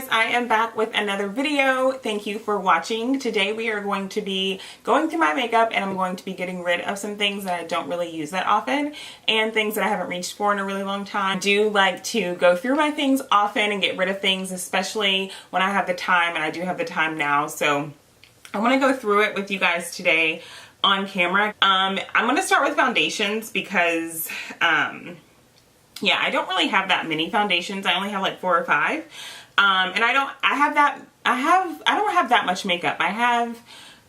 guys, I am back with another video. Thank you for watching. Today we are going to be going through my makeup and I'm going to be getting rid of some things that I don't really use that often and things that I haven't reached for in a really long time. I do like to go through my things often and get rid of things, especially when I have the time, and I do have the time now. So I want to go through it with you guys today on camera. I'm going to start with foundations because yeah, I don't really have that many foundations. I only have like 4 or 5. And I don't have that much makeup. I have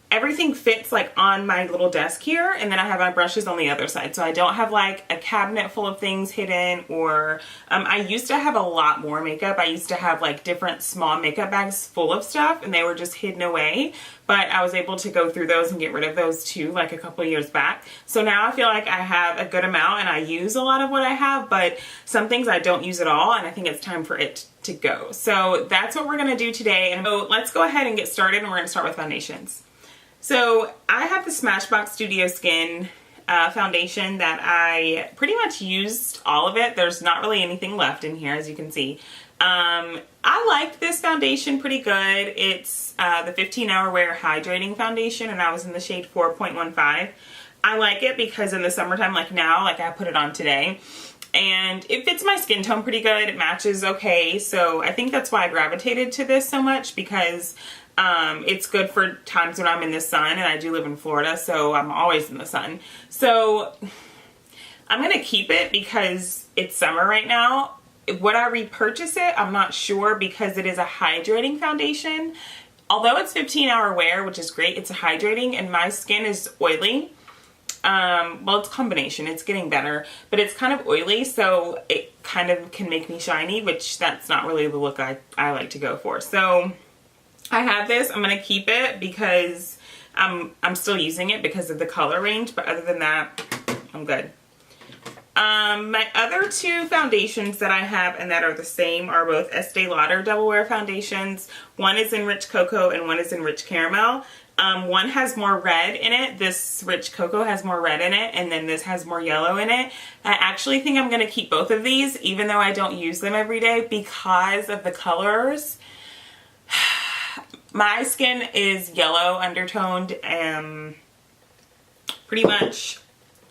everything fits like on my little desk here, and then I have my brushes on the other side. So I don't have like a cabinet full of things hidden, or I used to have a lot more makeup. I used to have like different small makeup bags full of stuff and they were just hidden away. But I was able to go through those and get rid of those too, like a couple years back. So now I feel like I have a good amount and I use a lot of what I have, but some things I don't use at all, and I think it's time for it to go. So that's what we're gonna do today. And so let's go ahead and get started, and we're gonna start with foundations. So I have the Smashbox Studio Skin foundation that I pretty much used all of it. There's not really anything left in here, as you can see. I like this foundation pretty good. It's the 15 Hour Wear Hydrating Foundation, and I was in the shade 4.15. I like it because in the summertime, like now, like I put it on today, and it fits my skin tone pretty good. It matches okay. So I think that's why I gravitated to this so much, because it's good for times when I'm in the sun, and I do live in Florida, so I'm always in the sun. So I'm going to keep it because it's summer right now. Would I repurchase it? I'm not sure, because it is a hydrating foundation. Although it's 15 hour wear, which is great, it's hydrating, and my skin is oily. Well, it's a combination. It's getting better, but it's kind of oily, so it kind of can make me shiny, which that's not really the look I like to go for. So I have this. I'm going to keep it because I'm still using it because of the color range, but other than that, I'm good. My other 2 foundations that I have and that are the same are both Estee Lauder Double Wear foundations. One is in Rich Cocoa and one is in Rich Caramel. One has more red in it. This Rich Cocoa has more red in it, and then this has more yellow in it. I actually think I'm going to keep both of these, even though I don't use them every day, because of the colors. My skin is yellow undertoned pretty much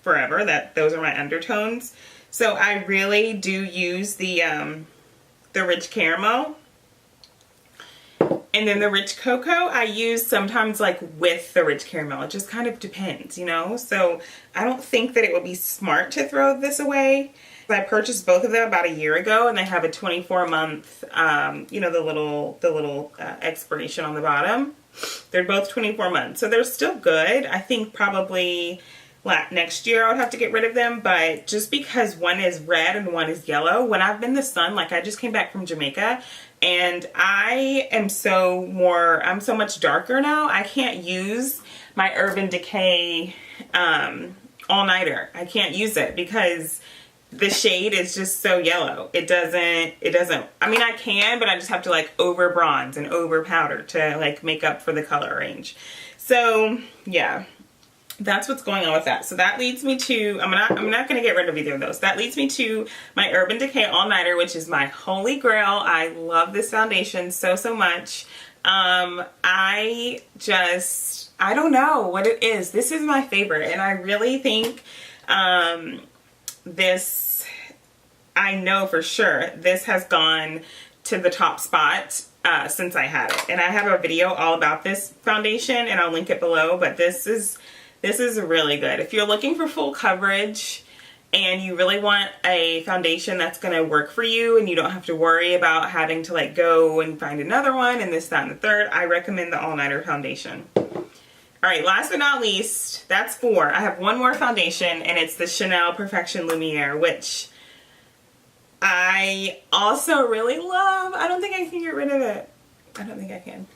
forever. Those are my undertones. So I really do use the Rich Caramel. And then the Rich Cocoa I use sometimes like with the Rich Caramel. It just kind of depends, you know? So I don't think that it would be smart to throw this away. I purchased both of them about a year ago, and they have a 24-month, you know, the little expiration on the bottom. They're both 24 months, so they're still good. I think probably next year I would have to get rid of them, but just because one is red and one is yellow, when I've been in the sun, like I just came back from Jamaica, and I'm so much darker now. I can't use my Urban Decay all-nighter. I can't use it because the shade is just so yellow. It doesn't, I mean, I can, but I just have to like over bronze and over powder to like make up for the color range. So yeah, that's what's going on with that. So that leads me to, I'm not going to get rid of either of those. That leads me to my Urban Decay All Nighter, which is my holy grail. I love this foundation so much. I don't know what it is. This is my favorite, and I really think, this, I know for sure, this has gone to the top spot since I had it. And I have a video all about this foundation, and I'll link it below, but this is really good. If you're looking for full coverage and you really want a foundation that's going to work for you and you don't have to worry about having to like go and find another one and this, that, and the third, I recommend the All Nighter foundation. Alright, last but not least, that's 4. I have one more foundation, and it's the Chanel Perfection Lumiere, which I also really love. I don't think I can get rid of it. I don't think I can.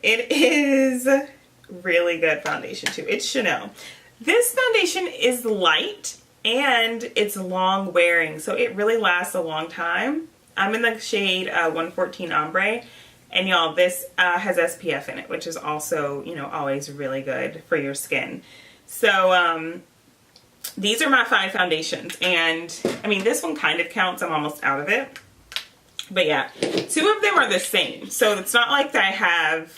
It is really good foundation too. It's Chanel. This foundation is light and it's long wearing, so it really lasts a long time. I'm in the shade 114 Ombre. And y'all, this has SPF in it, which is also, you know, always really good for your skin. So these are my 5 foundations, and I mean, this one kind of counts. I'm almost out of it. But yeah, 2 of them are the same. So it's not like that I have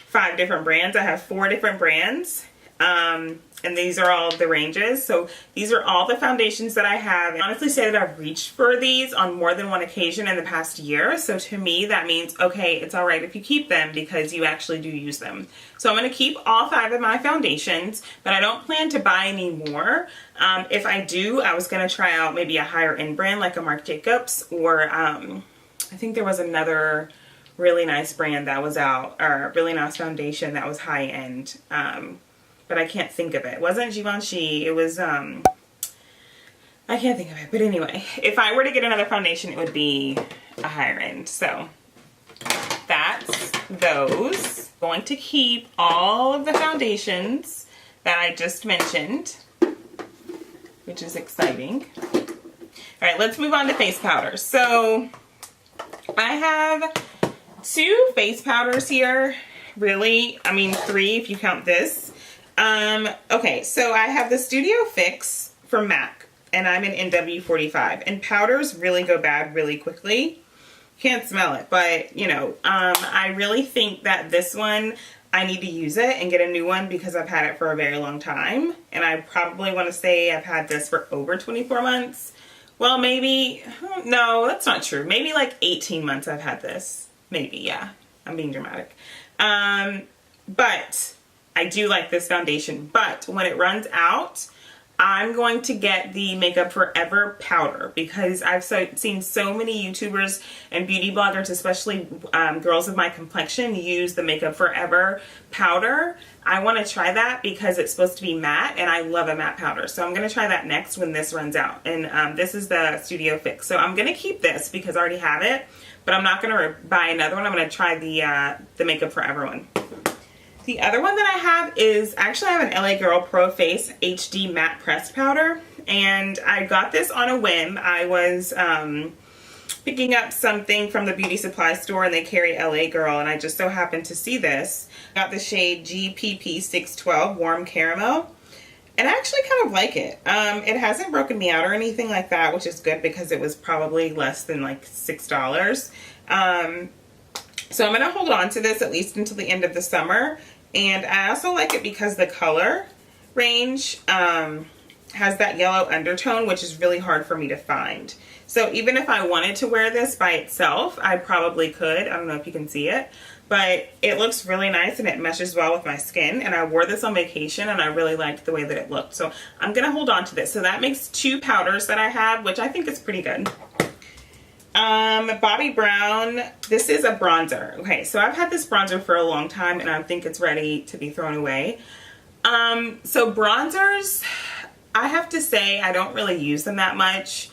5 different brands. I have 4 different brands. And these are all the ranges. So these are all the foundations that I have. I honestly say that I've reached for these on more than one occasion in the past year. So to me, that means, okay, it's all right if you keep them because you actually do use them. So I'm going to keep all 5 of my foundations, but I don't plan to buy any more. If I do, I was going to try out maybe a higher end brand like a Marc Jacobs, or I think there was another really nice brand that was out, or really nice foundation that was high end. But I can't think of it. It wasn't Givenchy. It was, I can't think of it. But anyway, if I were to get another foundation, it would be a higher end. So that's those. Going to keep all of the foundations that I just mentioned, which is exciting. All right, let's move on to face powders. So I have 2 face powders here. Really, I mean 3 if you count this. Okay, so I have the Studio Fix from MAC, and I'm in NW45, and powders really go bad really quickly. Can't smell it, but you know, I really think that this one, I need to use it and get a new one because I've had it for a very long time, and I probably want to say I've had this for over 24 months. Well, maybe, no, that's not true. Maybe like 18 months I've had this. Maybe, yeah. I'm being dramatic. But I do like this foundation, but when it runs out, I'm going to get the Makeup Forever powder because I've seen so many YouTubers and beauty bloggers, especially girls of my complexion, use the Makeup Forever powder. I want to try that because it's supposed to be matte, and I love a matte powder. So I'm going to try that next when this runs out. And this is the Studio Fix. So I'm going to keep this because I already have it, but I'm not going to buy another one. I'm going to try the Makeup Forever one. The other one that I have is, actually I have an LA Girl Pro Face HD Matte Pressed Powder, and I got this on a whim. I was picking up something from the beauty supply store, and they carry LA Girl, and I just so happened to see this. I got the shade GPP612 Warm Caramel, and I actually kind of like it. It hasn't broken me out or anything like that, which is good because it was probably less than like $6. So I'm going to hold on to this at least until the end of the summer. And I also like it because the color range has that yellow undertone, which is really hard for me to find. So even if I wanted to wear this by itself, I probably could. I don't know if you can see it, but it looks really nice and it meshes well with my skin. And I wore this on vacation and I really liked the way that it looked. So I'm going to hold on to this. So that makes 2 powders that I have, which I think is pretty good. Bobbi Brown, this is a bronzer. Okay, so I've had this bronzer for a long time and I think it's ready to be thrown away. So bronzers, I have to say I don't really use them that much.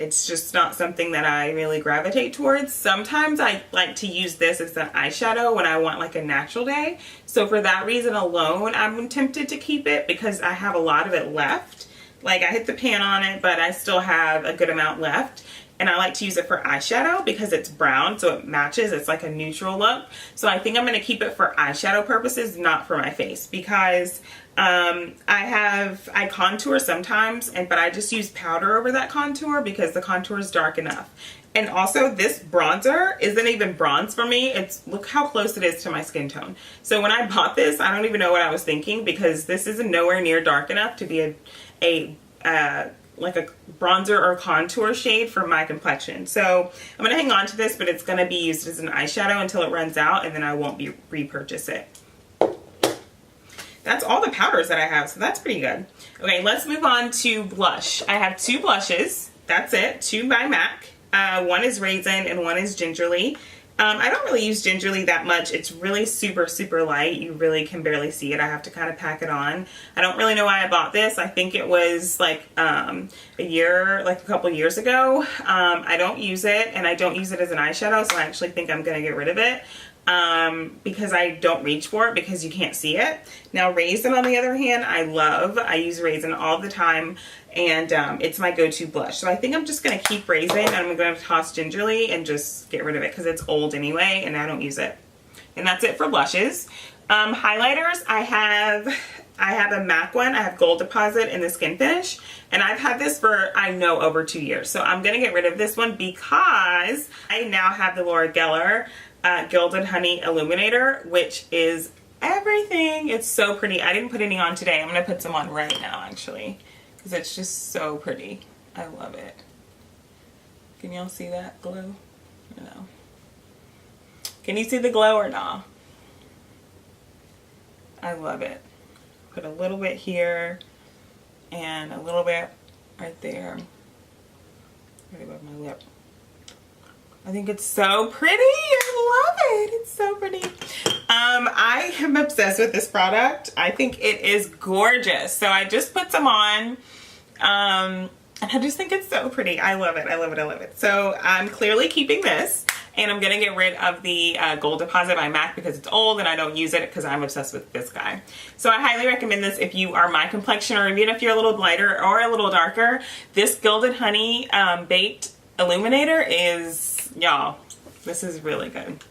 It's just not something that I really gravitate towards. Sometimes I like to use this as an eyeshadow when I want like a natural day. So for that reason alone, I'm tempted to keep it because I have a lot of it left. Like I hit the pan on it, but I still have a good amount left. And I like to use it for eyeshadow because it's brown, so it matches. It's like a neutral look. So I think I'm going to keep it for eyeshadow purposes, not for my face, because I contour sometimes, but I just use powder over that contour because the contour is dark enough. And also this bronzer isn't even bronze for me. Look how close it is to my skin tone. So when I bought this, I don't even know what I was thinking because this is nowhere near dark enough to be like a bronzer or contour shade for my complexion. So I'm going to hang on to this, but it's going to be used as an eyeshadow until it runs out, and then I won't repurchase it. That's all the powders that I have, so that's pretty good. Okay, let's move on to blush. I have 2 blushes. That's it. 2 by MAC. One is Raisin and one is Gingerly. I don't really use Gingerly that much. It's really super, super light. You really can barely see it. I have to kind of pack it on. I don't really know why I bought this. I think it was like a couple years ago. I don't use it, and I don't use it as an eyeshadow, so I actually think I'm going to get rid of it. Because I don't reach for it because you can't see it. Now Raisin, on the other hand, I love. I use Raisin all the time, and it's my go-to blush. So I think I'm just going to keep Raisin, and I'm going to toss Gingerly and just get rid of it because it's old anyway and I don't use it. And that's it for blushes. Highlighters, I have I have a MAC one. I have Gold Deposit in the Skin Finish. And I've had this for, I know, over 2 years. So I'm going to get rid of this one because I now have the Laura Geller Gilded Honey Illuminator, which is everything. It's so pretty. I didn't put any on today. I'm going to put some on right now, actually, because it's just so pretty. I love it. Can y'all see that glow? No. Can you see the glow or not? I love it. Put a little bit here and a little bit right there, right above my lip. I think it's so pretty. I love it. It's so pretty. I am obsessed with this product. I think it is gorgeous. So I just put some on. And I just think it's so pretty. I love it. I love it. I love it. So I'm clearly keeping this. And I'm going to get rid of the Gold Deposit by MAC because it's old and I don't use it because I'm obsessed with this guy. So I highly recommend this if you are my complexion, or even if you're a little lighter or a little darker. This Gilded Honey Baked Illuminator is, y'all, this is really good.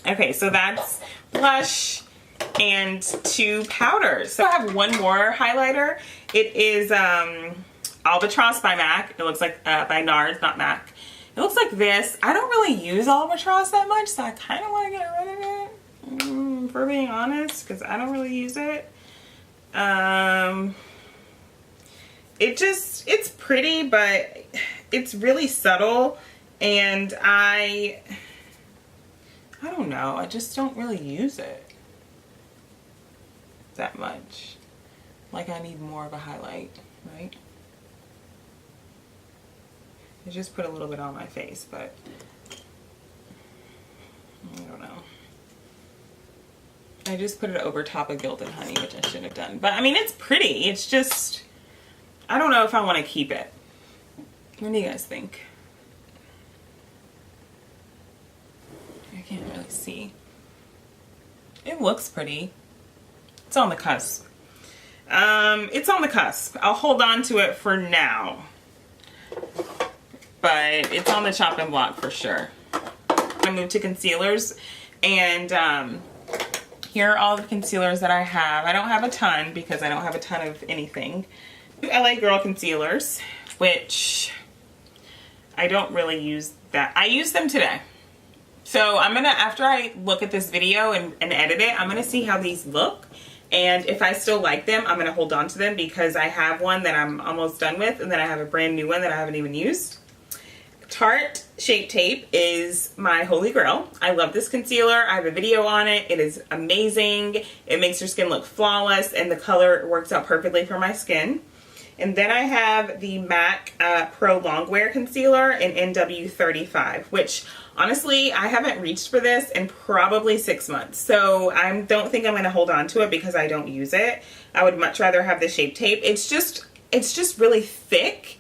Okay, so that's blush and 2 powders. So I have one more highlighter. It is Albatross by MAC. It looks like by NARS, not MAC. It looks like this. I don't really use Albatross that much, so I kind of want to get rid of it, for being honest, because I don't really use it. It's pretty, but it's really subtle, and I don't know, I just don't really use it that much. Like, I need more of a highlight, right? I just put a little bit on my face, but I don't know. I just put it over top of Gilded Honey, which I shouldn't have done. But I mean, it's pretty. It's just, I don't know if I want to keep it. What do you guys think? I can't really see. It looks pretty. It's on the cusp. It's on the cusp. I'll hold on to it for now. But it's on the chopping block for sure. I moved to concealers, and here are all the concealers that I have. I don't have a ton because I don't have a ton of anything. LA Girl concealers, which I don't really use that. I use them today. So I'm gonna, after I look at this video and edit it, I'm gonna see how these look. And if I still like them, I'm gonna hold on to them because I have one that I'm almost done with, and then I have a brand new one that I haven't even used. Tarte Shape Tape is my holy grail. I love this concealer. I have a video on it. It is amazing. It makes your skin look flawless, and the color works out perfectly for my skin. And then I have the MAC Pro Longwear Concealer in NW35, which honestly, I haven't reached for this in probably 6 months. So I don't think I'm going to hold on to it because I don't use it. I would much rather have the Shape Tape. It's just really thick,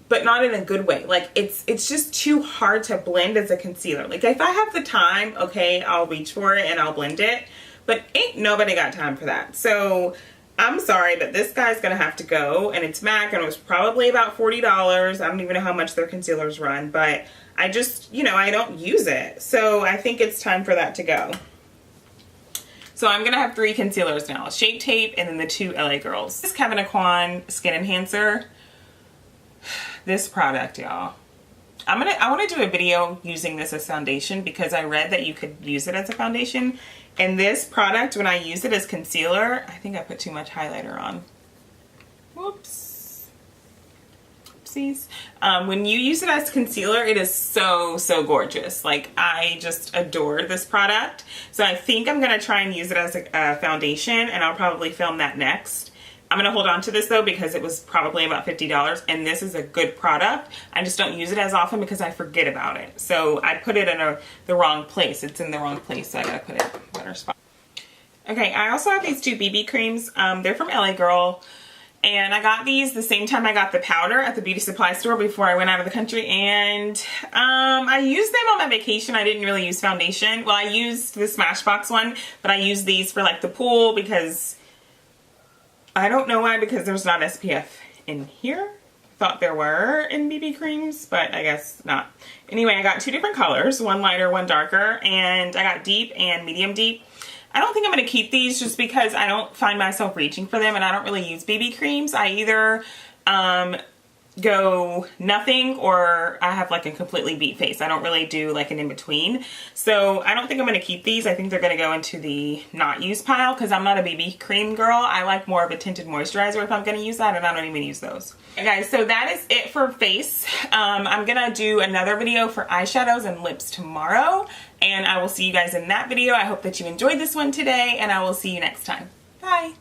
but not in a good way. Like, it's just too hard to blend as a concealer. Like, if I have the time, okay, I'll reach for it and I'll blend it, but ain't nobody got time for that. So I'm sorry, but this guy's gonna have to go, and it's MAC, and it was probably about $40. I don't even know how much their concealers run, but I just, you know, I don't use it. So I think it's time for that to go. So I'm gonna have 3 concealers now: Shape Tape, and then the 2 LA Girls. This Kevyn Aucoin Skin Enhancer. This product, y'all. I want to do a video using this as foundation because I read that you could use it as a foundation. And this product, when I use it as concealer, I think I put too much highlighter on. Whoops. Oopsies. When you use it as concealer, it is so gorgeous. Like, I just adore this product. So I think I'm going to try and use it as a foundation, and I'll probably film that next. I'm going to hold on to this though because it was probably about $50, and this is a good product. I just don't use it as often because I forget about it. So I put it in the wrong place. It's in the wrong place, so I got to put it in a better spot. Okay, I also have these 2 BB creams. They're from LA Girl, and I got these the same time I got the powder at the beauty supply store before I went out of the country, and I used them on my vacation. I didn't really use foundation. Well, I used the Smashbox one, but I used these for like the pool because I don't know why, because there's not SPF in here. Thought there were in BB creams, but I guess not. Anyway, I got 2 different colors, one lighter, one darker, and I got deep and medium deep. I don't think I'm going to keep these just because I don't find myself reaching for them, and I don't really use BB creams. I either go nothing or I have like a completely beat face. I don't really do like an in-between. So I don't think I'm going to keep these. I think they're going to go into the not used pile because I'm not a BB cream girl. I like more of a tinted moisturizer if I'm going to use that, and I don't even use those. Okay, guys, so that is it for face. I'm going to do another video for eyeshadows and lips tomorrow, and I will see you guys in that video. I hope that you enjoyed this one today, and I will see you next time. Bye!